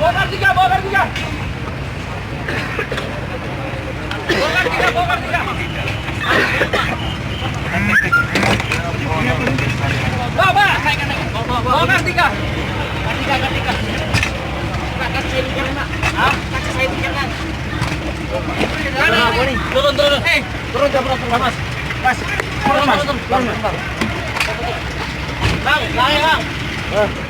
Bongkar tiga. Bongkar tiga. Bawa. Bongkar tiga. Tiga. Kasih saya bikin, Nak. Hah? Kasih saya bikin, Nak. Turun. Turun jam berapa, Mas? Mas. Turun, Mas. Turun. Bang, Bang.